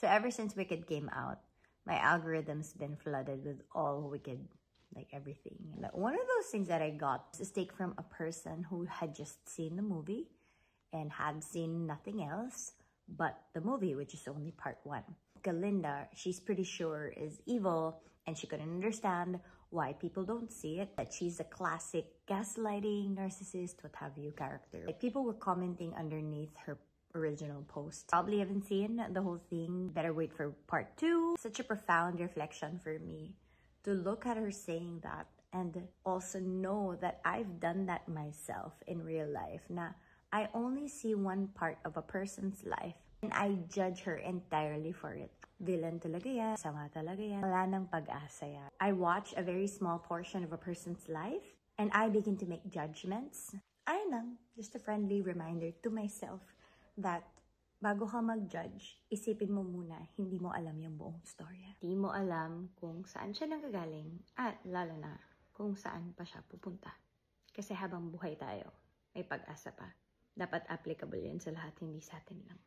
So ever since Wicked came out, my algorithm's been flooded with all Wicked, like everything. Like, one of those things that I got is a take from a person who had just seen the movie and had seen nothing else but the movie, which is only part 1. Galinda, she's pretty sure is evil, and she couldn't understand why people don't see it, that she's a classic gaslighting, narcissist, what have you character. Like, people were commenting underneath her original post. Probably haven't seen the whole thing. Better wait for part 2. Such a profound reflection for me to look at her saying that and also know that I've done that myself in real life. Na I only see one part of a person's life and I judge her entirely for it. Villain talaga yan, sama talaga yan, wala nang pag-asa yan. I watch a very small portion of a person's life and I begin to make judgments. Ayun lang, just a friendly reminder to myself that bago ka mag-judge, isipin mo muna, hindi mo alam yung buong storya. Hindi mo alam kung saan siya nanggagaling at lalo na kung saan pa siya pupunta. Kasi habang buhay tayo, may pag-asa pa. Dapat applicable yan sa lahat, hindi sa atin lang.